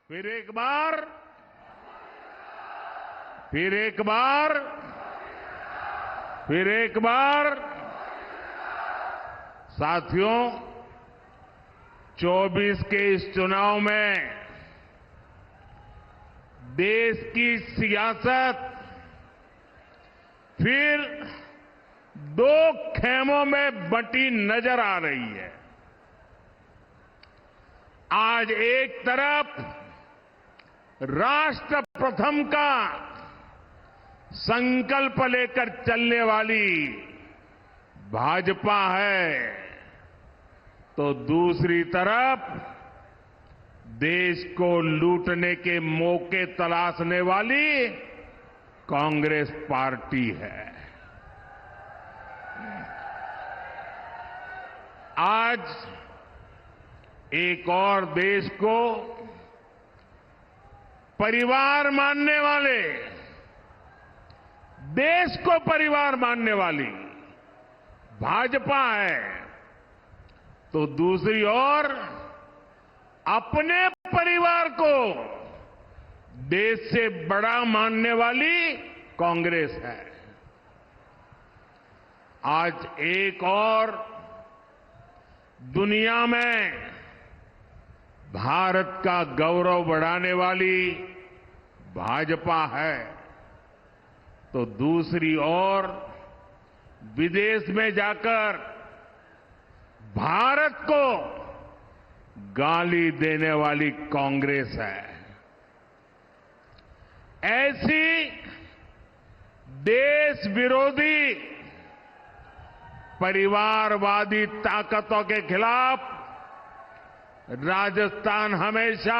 फिर एक बार फिर एक बार फिर एक बार साथियों, 24 के इस चुनाव में देश की सियासत फिर दो खेमों में बंटी नजर आ रही है। आज एक तरफ राष्ट्र प्रथम का संकल्प लेकर चलने वाली भाजपा है, तो दूसरी तरफ देश को लूटने के मौके तलाशने वाली कांग्रेस पार्टी है। आज एक और देश को परिवार मानने वाले, देश को परिवार मानने वाली भाजपा है, तो दूसरी ओर अपने परिवार को देश से बड़ा मानने वाली कांग्रेस है। आज एक और दुनिया में भारत का गौरव बढ़ाने वाली भाजपा है, तो दूसरी ओर विदेश में जाकर भारत को गाली देने वाली कांग्रेस है। ऐसी देश विरोधी परिवारवादी ताकतों के खिलाफ राजस्थान हमेशा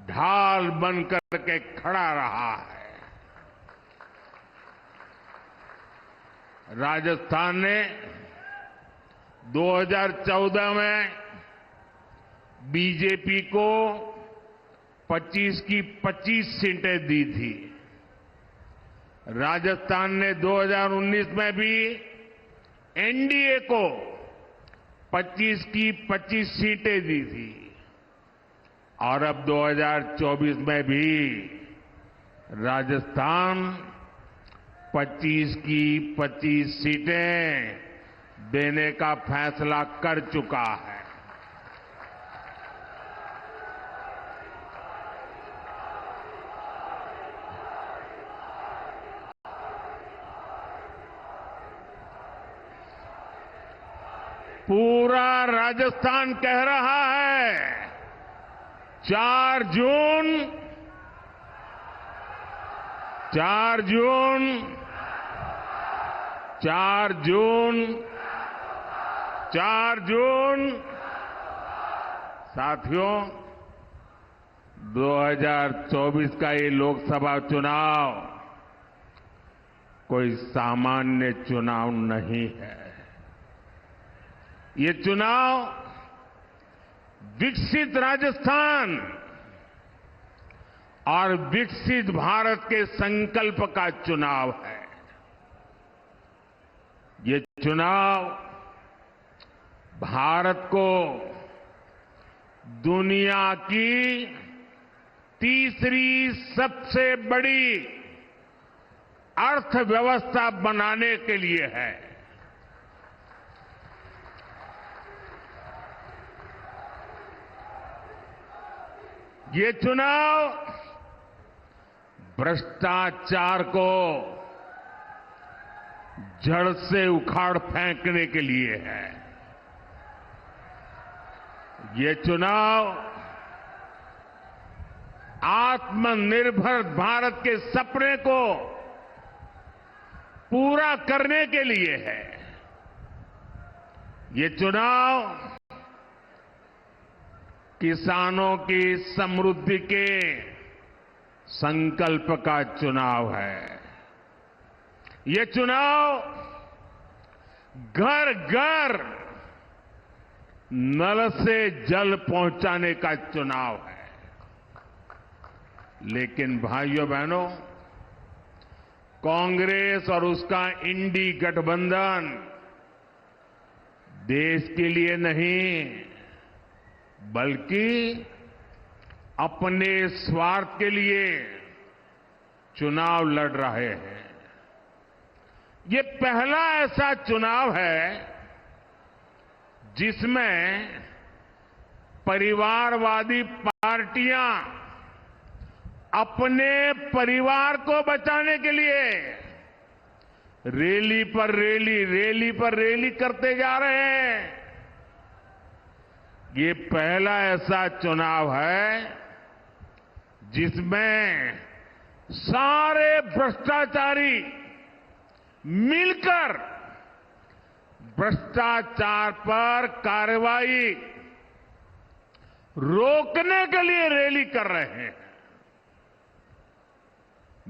ढाल बनकर के खड़ा रहा है। राजस्थान ने 2014 में बीजेपी को 25 की 25 सीटें दी थी। राजस्थान ने 2019 में भी एनडीए को 25 की 25 सीटें दी थी, और अब 2024 में भी राजस्थान 25 की 25 सीटें देने का फैसला कर चुका है। पूरा राजस्थान कह रहा है 4 जून 4 जून 4 जून 4 जून साथियों, 2024 का ये लोकसभा चुनाव कोई सामान्य चुनाव नहीं है। ये चुनाव विकसित राजस्थान और विकसित भारत के संकल्प का चुनाव है। ये चुनाव भारत को दुनिया की तीसरी सबसे बड़ी अर्थव्यवस्था बनाने के लिए है। ये चुनाव भ्रष्टाचार को जड़ से उखाड़ फेंकने के लिए है। ये चुनाव आत्मनिर्भर भारत के सपने को पूरा करने के लिए है। ये चुनाव किसानों की समृद्धि के संकल्प का चुनाव है। ये चुनाव घर घर नल से जल पहुंचाने का चुनाव है। लेकिन भाइयों बहनों, कांग्रेस और उसका इंडी गठबंधन देश के लिए नहीं बल्कि अपने स्वार्थ के लिए चुनाव लड़ रहे हैं। ये पहला ऐसा चुनाव है जिसमें परिवारवादी पार्टियां अपने परिवार को बचाने के लिए रैली पर रैली करते जा रहे हैं। ये पहला ऐसा चुनाव है जिसमें सारे भ्रष्टाचारी मिलकर भ्रष्टाचार पर कार्रवाई रोकने के लिए रैली कर रहे हैं।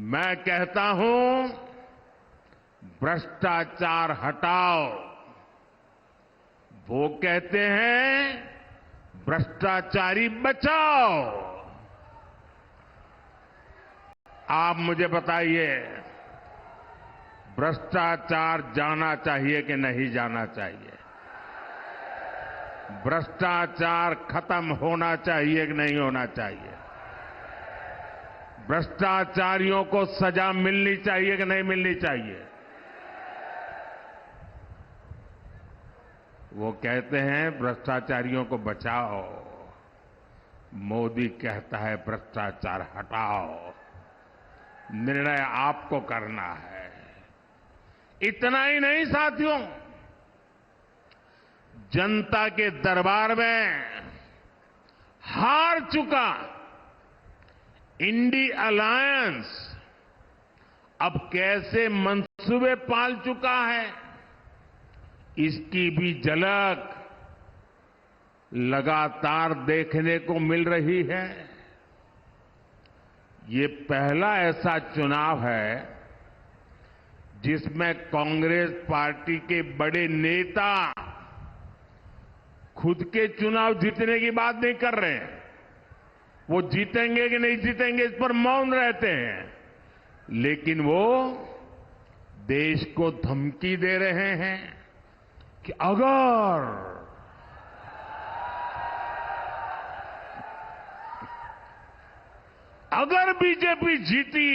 मैं कहता हूं, भ्रष्टाचार हटाओ। वो कहते हैं भ्रष्टाचारी बचाओ। आप मुझे बताइए, भ्रष्टाचार जाना चाहिए कि नहीं जाना चाहिए? भ्रष्टाचार खत्म होना चाहिए कि नहीं होना चाहिए? भ्रष्टाचारियों को सजा मिलनी चाहिए कि नहीं मिलनी चाहिए? वो कहते हैं भ्रष्टाचारियों को बचाओ, मोदी कहता है भ्रष्टाचार हटाओ। निर्णय आपको करना है। इतना ही नहीं साथियों, जनता के दरबार में हार चुका इंडी अलायंस अब कैसे मंसूबे पाल चुका है, इसकी भी झलक लगातार देखने को मिल रही है। ये पहला ऐसा चुनाव है जिसमें कांग्रेस पार्टी के बड़े नेता खुद के चुनाव जीतने की बात नहीं कर रहे हैं। वो जीतेंगे कि नहीं जीतेंगे इस पर मौन रहते हैं, लेकिन वो देश को धमकी दे रहे हैं कि अगर बीजेपी जीती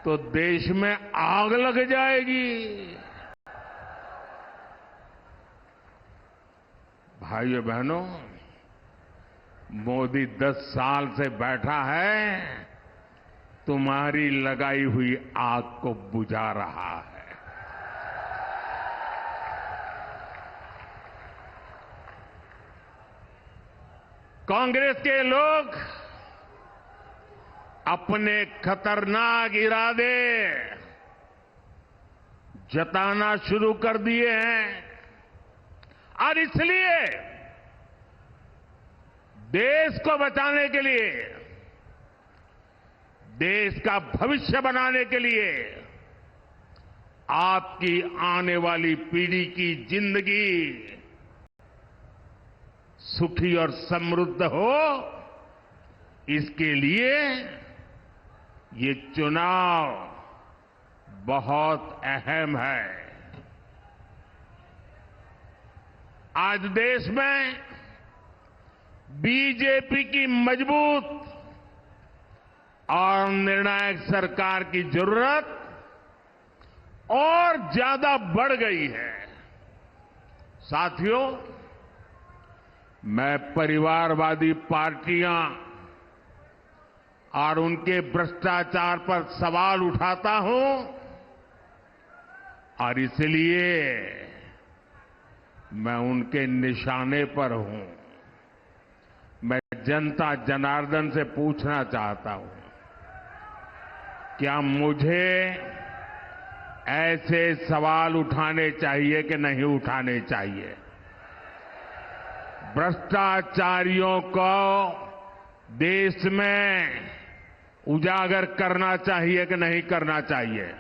तो देश में आग लग जाएगी। भाइयों बहनों, मोदी 10 साल से बैठा है, तुम्हारी लगाई हुई आग को बुझा रहा है। कांग्रेस के लोग अपने खतरनाक इरादे जताना शुरू कर दिए हैं और इसलिए देश को बचाने के लिए, देश का भविष्य बनाने के लिए, आपकी आने वाली पीढ़ी की जिंदगी सुखी और समृद्ध हो, इसके लिए ये चुनाव बहुत अहम है। आज देश में बीजेपी की मजबूत और निर्णायक सरकार की जरूरत और ज्यादा बढ़ गई है। साथियों, मैं परिवारवादी पार्टियां और उनके भ्रष्टाचार पर सवाल उठाता हूं और इसलिए मैं उनके निशाने पर हूं। मैं जनता जनार्दन से पूछना चाहता हूं, क्या मुझे ऐसे सवाल उठाने चाहिए कि नहीं उठाने चाहिए? भ्रष्टाचारियों को देश में उजागर करना चाहिए कि नहीं करना चाहिए?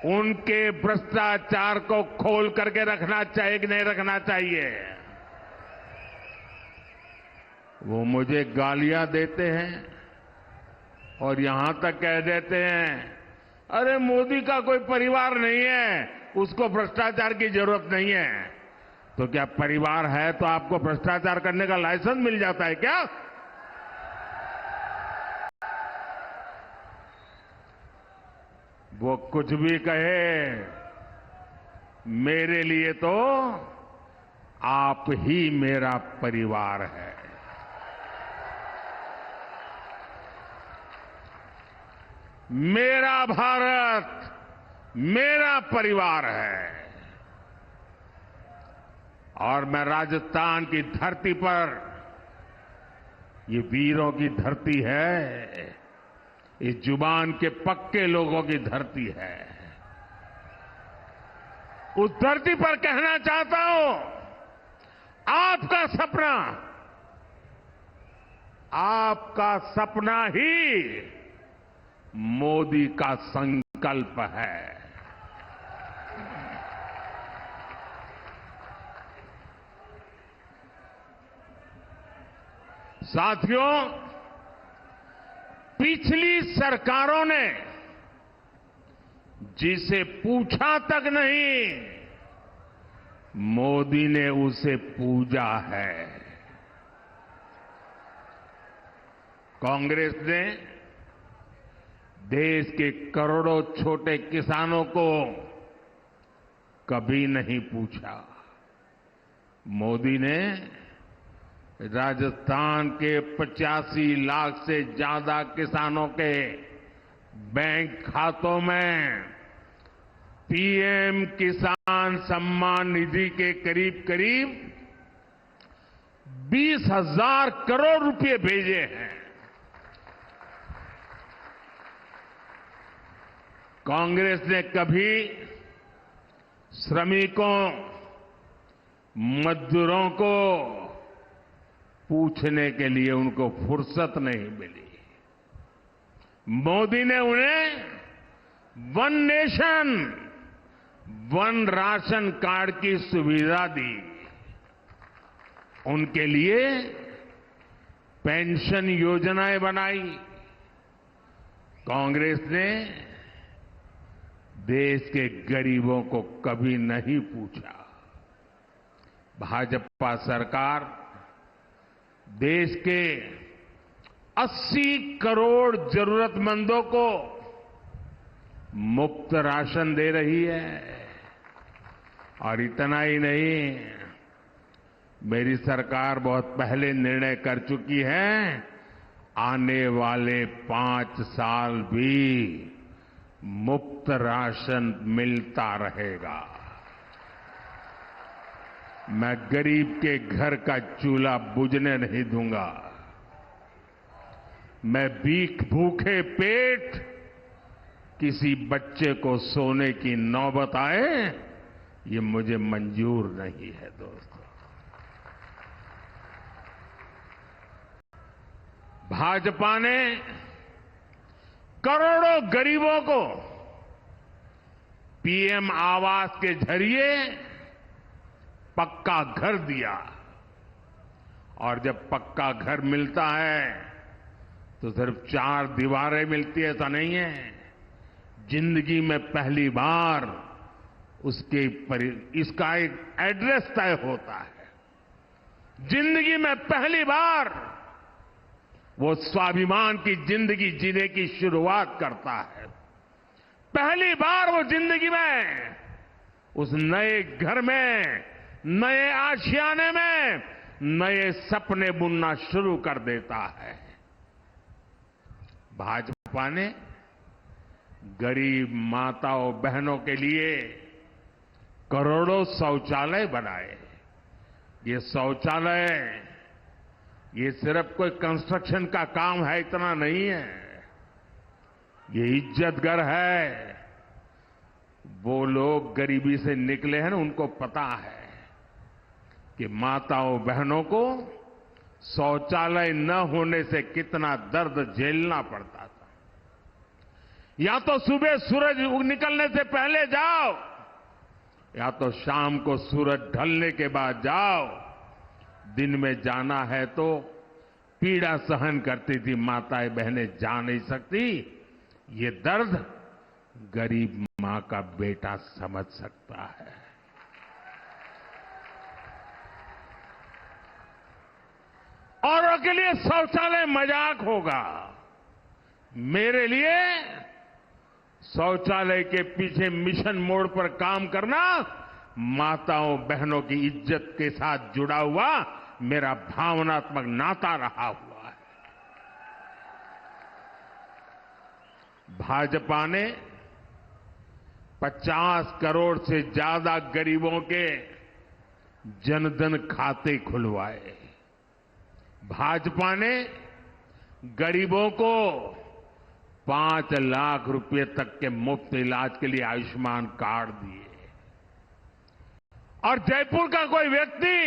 उनके भ्रष्टाचार को खोल करके रखना चाहिए कि नहीं रखना चाहिए? वो मुझे गालियां देते हैं और यहां तक कह देते हैं, अरे मोदी का कोई परिवार नहीं है, उसको भ्रष्टाचार की जरूरत नहीं है। तो क्या परिवार है तो आपको भ्रष्टाचार करने का लाइसेंस मिल जाता है क्या? वो कुछ भी कहे, मेरे लिए तो आप ही मेरा परिवार है। मेरा भारत मेरा परिवार है। और मैं राजस्थान की धरती पर, ये वीरों की धरती है, इस जुबान के पक्के लोगों की धरती है। उस धरती पर कहना चाहता हूं, आपका सपना ही मोदी का संकल्प है। साथियों, पिछली सरकारों ने जिसे पूछा तक नहीं, मोदी ने उसे पूजा है। कांग्रेस ने देश के करोड़ों छोटे किसानों को कभी नहीं पूछा। मोदी ने राजस्थान के 85 लाख से ज्यादा किसानों के बैंक खातों में पीएम किसान सम्मान निधि के करीब करीब 20,000 करोड़ रुपए भेजे हैं। कांग्रेस ने कभी श्रमिकों, मजदूरों को पूछने के लिए उनको फुर्सत नहीं मिली। मोदी ने उन्हें one nation, one ration card की सुविधा दी। उनके लिए पेंशन योजनाएं बनाई। कांग्रेस ने देश के गरीबों को कभी नहीं पूछा। भाजपा सरकार देश के 80 करोड़ जरूरतमंदों को मुफ्त राशन दे रही है। और इतना ही नहीं, मेरी सरकार बहुत पहले निर्णय कर चुकी है, आने वाले 5 साल भी मुफ्त राशन मिलता रहेगा। मैं गरीब के घर का चूल्हा बुझने नहीं दूंगा। मैं भूखे पेट किसी बच्चे को सोने की नौबत आए, ये मुझे मंजूर नहीं है। दोस्तों, भाजपा ने करोड़ों गरीबों को पीएम आवास के जरिए पक्का घर दिया। और जब पक्का घर मिलता है तो सिर्फ 4 दीवारें मिलती है, ऐसा नहीं है। जिंदगी में पहली बार इसका एक एड्रेस तय होता है। जिंदगी में पहली बार वो स्वाभिमान की जिंदगी जीने की शुरुआत करता है। पहली बार वो जिंदगी में उस नए घर में, नए आशियाने में नए सपने बुनना शुरू कर देता है। भाजपा ने गरीब माताओं बहनों के लिए करोड़ों शौचालय बनाए। ये शौचालय, ये सिर्फ कोई कंस्ट्रक्शन का काम है, इतना नहीं है। ये इज्जत घर है। वो लोग गरीबी से निकले हैं ना, उनको पता है कि माताओं बहनों को शौचालय न होने से कितना दर्द झेलना पड़ता था। या तो सुबह सूरज निकलने से पहले जाओ, या तो शाम को सूरज ढलने के बाद जाओ। दिन में जाना है तो पीड़ा सहन करती थी माताएं बहनें, जा नहीं सकती। ये दर्द गरीब मां का बेटा समझ सकता है। के लिए शौचालय मजाक होगा, मेरे लिए शौचालय के पीछे मिशन मोड पर काम करना माताओं बहनों की इज्जत के साथ जुड़ा हुआ मेरा भावनात्मक नाता रहा हुआ है। भाजपा ने 50 करोड़ से ज्यादा गरीबों के जनधन खाते खुलवाए। भाजपा ने गरीबों को 5 लाख रुपए तक के मुफ्त इलाज के लिए आयुष्मान कार्ड दिए। और जयपुर का कोई व्यक्ति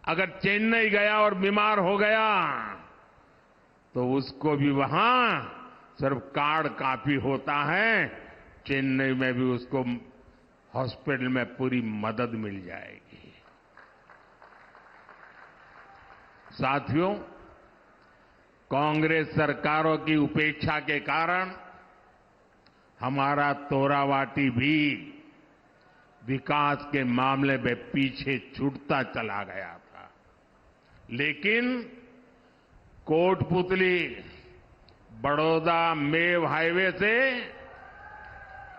अगर चेन्नई गया और बीमार हो गया तो उसको भी वहां सिर्फ कार्ड काफी होता है, चेन्नई में भी उसको हॉस्पिटल में पूरी मदद मिल जाएगी। साथियों, कांग्रेस सरकारों की उपेक्षा के कारण हमारा तोरावाटी भी विकास के मामले में पीछे छूटता चला गया था। लेकिन कोटपुतली बड़ौदा मेव हाईवे से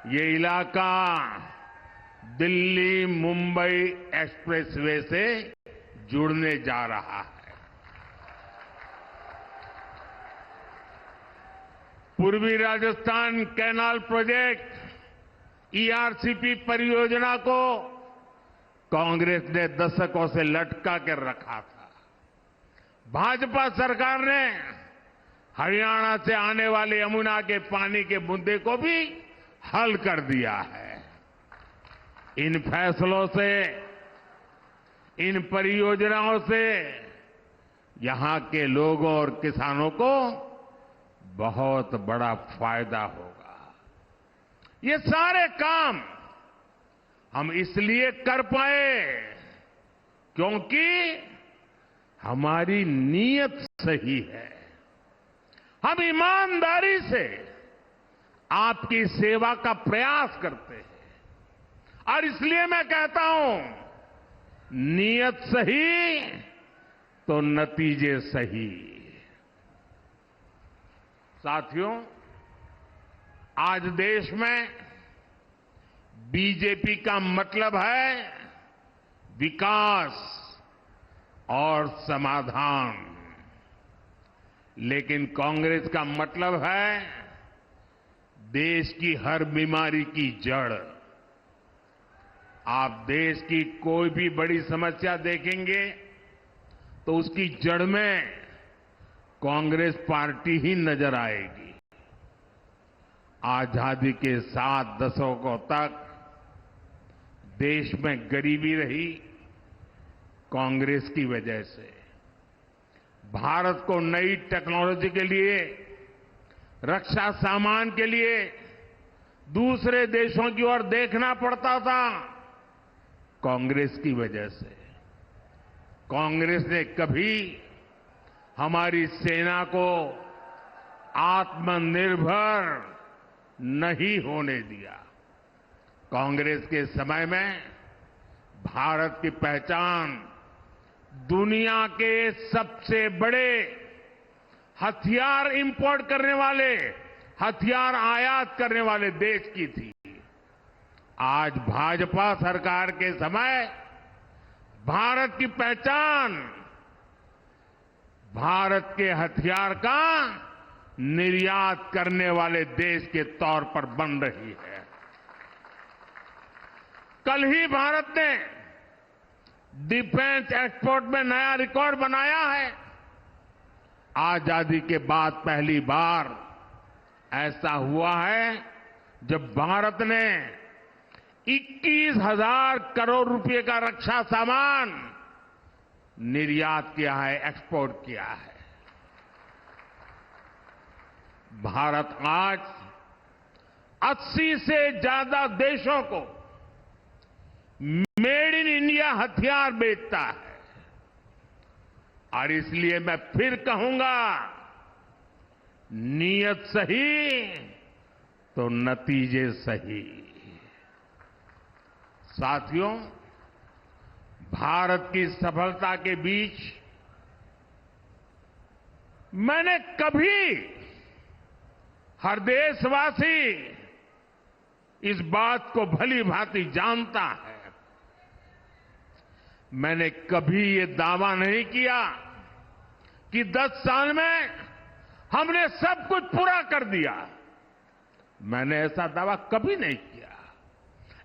ये इलाका दिल्ली मुंबई एक्सप्रेसवे से जुड़ने जा रहा है। पूर्वी राजस्थान कैनाल प्रोजेक्ट ईआरसीपी परियोजना को कांग्रेस ने दशकों से लटका कर रखा था। भाजपा सरकार ने हरियाणा से आने वाले यमुना के पानी के मुद्दे को भी हल कर दिया है। इन फैसलों से, इन परियोजनाओं से यहां के लोगों और किसानों को बहुत बड़ा फायदा होगा। ये सारे काम हम इसलिए कर पाए क्योंकि हमारी नीयत सही है। हम ईमानदारी से आपकी सेवा का प्रयास करते हैं और इसलिए मैं कहता हूं, नीयत सही तो नतीजे सही। साथियों, आज देश में बीजेपी का मतलब है विकास और समाधान, लेकिन कांग्रेस का मतलब है देश की हर बीमारी की जड़। आप देश की कोई भी बड़ी समस्या देखेंगे तो उसकी जड़ में कांग्रेस पार्टी ही नजर आएगी। आजादी के 7 दशकों तक देश में गरीबी रही कांग्रेस की वजह से। भारत को नई टेक्नोलॉजी के लिए, रक्षा सामान के लिए दूसरे देशों की ओर देखना पड़ता था कांग्रेस की वजह से। कांग्रेस ने कभी हमारी सेना को आत्मनिर्भर नहीं होने दिया। कांग्रेस के समय में भारत की पहचान दुनिया के सबसे बड़े हथियार इंपोर्ट करने वाले, हथियार आयात करने वाले देश की थी। आज भाजपा सरकार के समय भारत की पहचान भारत के हथियार का निर्यात करने वाले देश के तौर पर बन रही है। कल ही भारत ने डिफेंस एक्सपोर्ट में नया रिकॉर्ड बनाया है। आजादी के बाद पहली बार ऐसा हुआ है जब भारत ने 21,000 करोड़ रुपए का रक्षा सामान निर्यात किया है, एक्सपोर्ट किया है। भारत आज 80 से ज्यादा देशों को मेड इन इंडिया हथियार बेचता है। और इसलिए मैं फिर कहूंगा, नीयत सही तो नतीजे सही। साथियों, भारत की सफलता के बीच मैंने कभी, हर देशवासी इस बात को भली भांति जानता है, मैंने कभी ये दावा नहीं किया कि 10 साल में हमने सब कुछ पूरा कर दिया। मैंने ऐसा दावा कभी नहीं किया।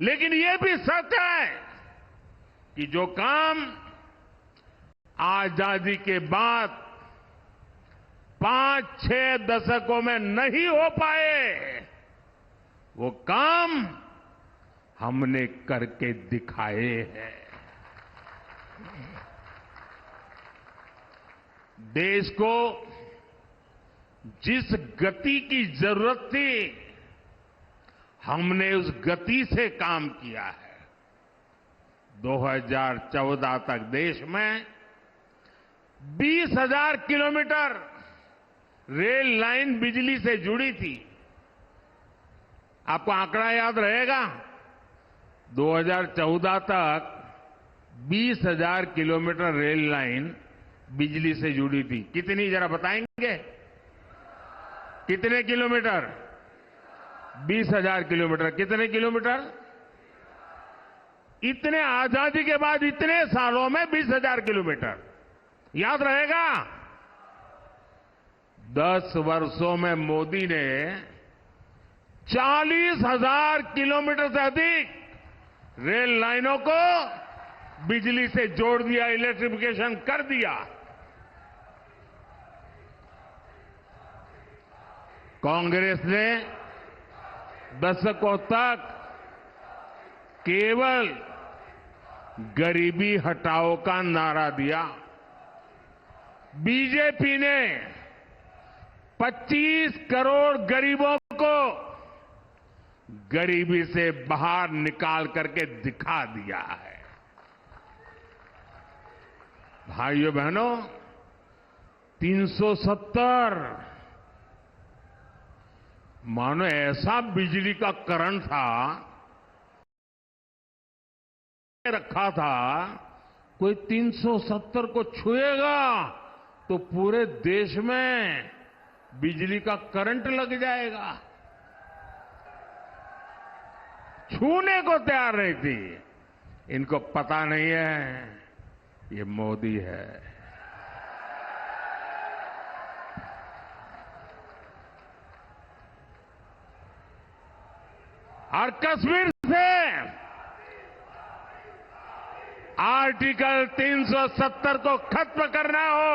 लेकिन ये भी सच है कि जो काम आजादी के बाद 5-6 दशकों में नहीं हो पाए, वो काम हमने करके दिखाए हैं। देश को जिस गति की जरूरत थी, हमने उस गति से काम किया है। 2014 तक देश में 20,000 किलोमीटर रेल लाइन बिजली से जुड़ी थी। आपको आंकड़ा याद रहेगा, 2014 तक 20,000 किलोमीटर रेल लाइन बिजली से जुड़ी थी। कितनी, जरा बताएंगे कितने किलोमीटर? 20,000 किलोमीटर। कितने किलोमीटर? इतने आजादी के बाद इतने सालों में 20,000 किलोमीटर। याद रहेगा, 10 वर्षों में मोदी ने 40,000 किलोमीटर से अधिक रेल लाइनों को बिजली से जोड़ दिया, इलेक्ट्रिफिकेशन कर दिया। कांग्रेस ने दशकों तक केवल गरीबी हटाओ का नारा दिया। बीजेपी ने 25 करोड़ गरीबों को गरीबी से बाहर निकाल करके दिखा दिया है। भाइयों बहनों, 370 मानो ऐसा बिजली का करंट था, रखा था, कोई 370 को छुएगा तो पूरे देश में बिजली का करंट लग जाएगा। छूने को तैयार नहीं थी। इनको पता नहीं है ये मोदी है। और कश्मीर से आर्टिकल 370 को खत्म करना हो,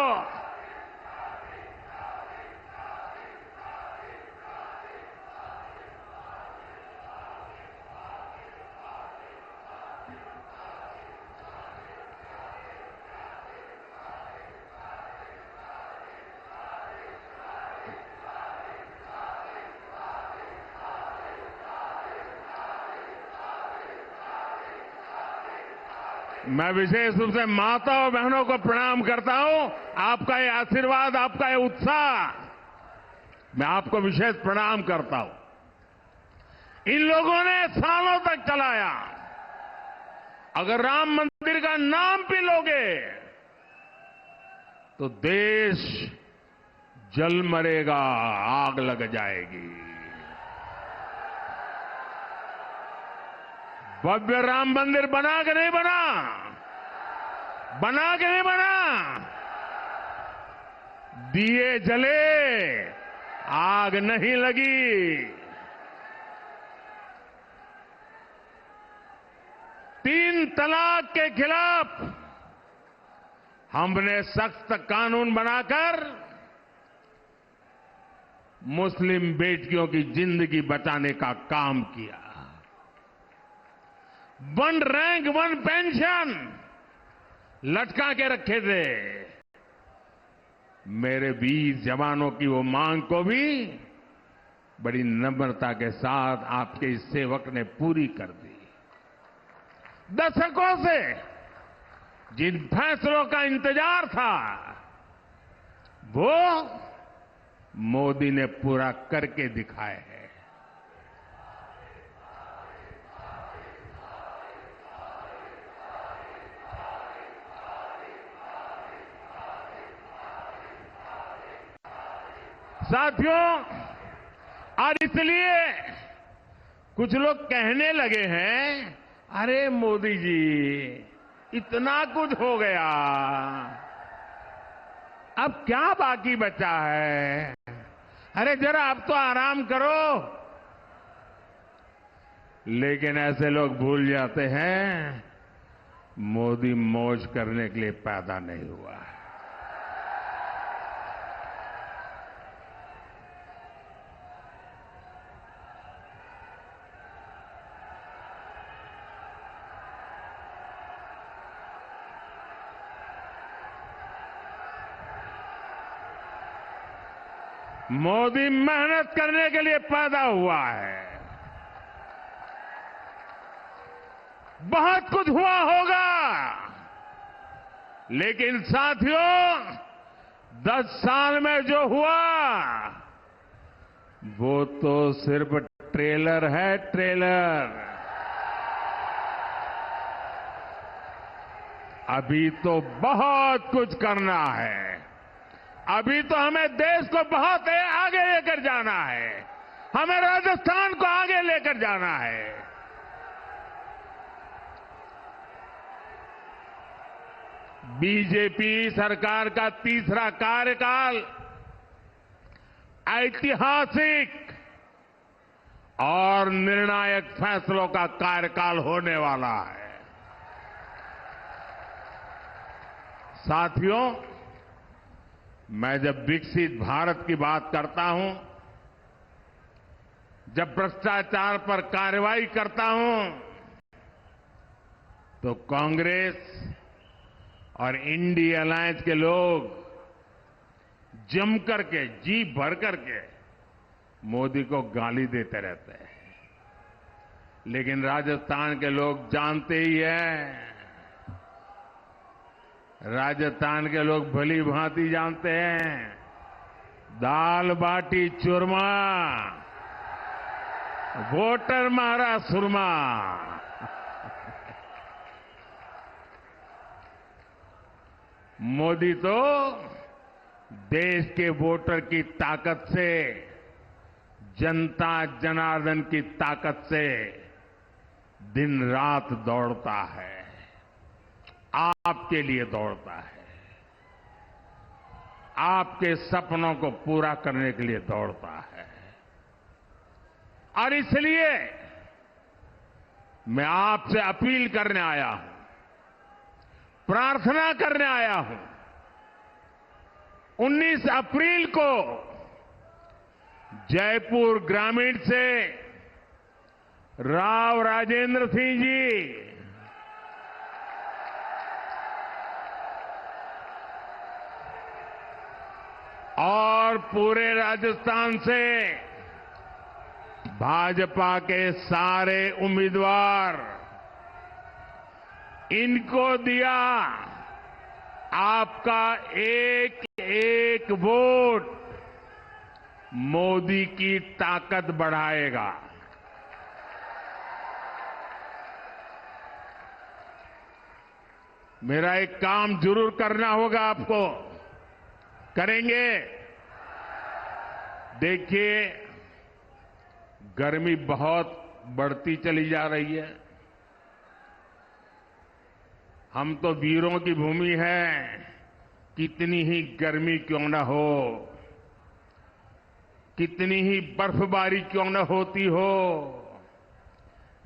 मैं विशेष रूप से माता और बहनों को प्रणाम करता हूं। आपका ये आशीर्वाद, आपका ये उत्साह, मैं आपको विशेष प्रणाम करता हूं। इन लोगों ने सालों तक चलाया। अगर राम मंदिर का नाम भी लोगे तो देश जल मरेगा, आग लग जाएगी। भव्य राम मंदिर बना के नहीं बना, बना के नहीं बना, दिए जले, आग नहीं लगी। 3 तलाक के खिलाफ हमने सख्त कानून बनाकर मुस्लिम बेटियों की जिंदगी बचाने का काम किया। 1 रैंक 1 पेंशन लटका के रखे थे। मेरे वीर जवानों की वो मांग को भी बड़ी नम्रता के साथ आपके इस सेवक ने पूरी कर दी। दशकों से जिन फैसलों का इंतजार था, वो मोदी ने पूरा करके दिखाए हैं। साथियों, और इसलिए कुछ लोग कहने लगे हैं, अरे मोदी जी इतना कुछ हो गया, अब क्या बाकी बचा है? अरे जरा अब तो आराम करो। लेकिन ऐसे लोग भूल जाते हैं, मोदी मौज करने के लिए पैदा नहीं हुआ है। मोदी मेहनत करने के लिए पैदा हुआ है। बहुत कुछ हुआ होगा, लेकिन साथियों 10 साल में जो हुआ वो तो सिर्फ ट्रेलर है, ट्रेलर। अभी तो बहुत कुछ करना है। अभी तो हमें देश को बहुत आगे लेकर जाना है। हमें राजस्थान को आगे लेकर जाना है। बीजेपी सरकार का तीसरा कार्यकाल ऐतिहासिक और निर्णायक फैसलों का कार्यकाल होने वाला है। साथियों, मैं जब विकसित भारत की बात करता हूं, जब भ्रष्टाचार पर कार्रवाई करता हूं, तो कांग्रेस और इंडिया अलायंस के लोग जम करके, जी भर करके मोदी को गाली देते रहते हैं। लेकिन राजस्थान के लोग जानते ही हैं, राजस्थान के लोग भली भांति जानते हैं, दाल बाटी चूरमा, वोटर मारा सुरमा। मोदी तो देश के वोटर की ताकत से, जनता जनार्दन की ताकत से दिन रात दौड़ता है, आपके लिए दौड़ता है, आपके सपनों को पूरा करने के लिए दौड़ता है। और इसलिए मैं आपसे अपील करने आया हूं, प्रार्थना करने आया हूं। 19 अप्रैल को जयपुर ग्रामीण से राव राजेंद्र सिंह जी और पूरे राजस्थान से भाजपा के सारे उम्मीदवार, इनको दिया आपका एक एक वोट मोदी की ताकत बढ़ाएगा। मेरा एक काम जरूर करना होगा आपको, करेंगे? देखिए, गर्मी बहुत बढ़ती चली जा रही है। हम तो वीरों की भूमि है, कितनी ही गर्मी क्यों न हो, कितनी ही बर्फबारी क्यों न होती हो,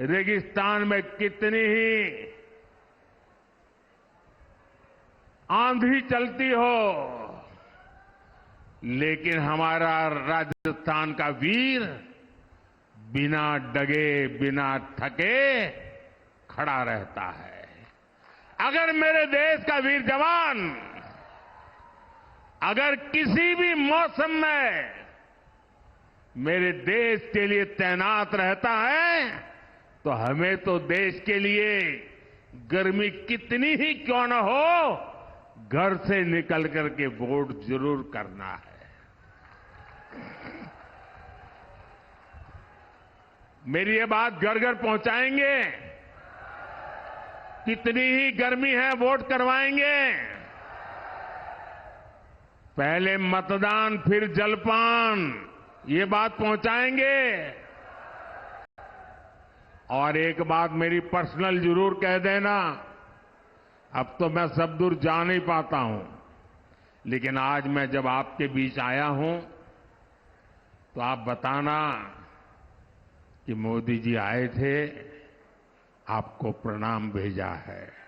रेगिस्तान में कितनी ही आंधी चलती हो, लेकिन हमारा राजस्थान का वीर बिना डगे, बिना थके खड़ा रहता है। अगर मेरे देश का वीर जवान अगर किसी भी मौसम में मेरे देश के लिए तैनात रहता है, तो हमें तो देश के लिए गर्मी कितनी ही क्यों न हो, घर से निकल करके वोट जरूर करना है। मेरी ये बात घर घर पहुंचाएंगे? कितनी ही गर्मी है, वोट करवाएंगे? पहले मतदान फिर जलपान, ये बात पहुंचाएंगे। और एक बात मेरी पर्सनल जरूर कह देना, अब तो मैं सब दूर जा नहीं पाता हूं, लेकिन आज मैं जब आपके बीच आया हूं तो आप बताना कि मोदी जी आए थे, आपको प्रणाम भेजा है।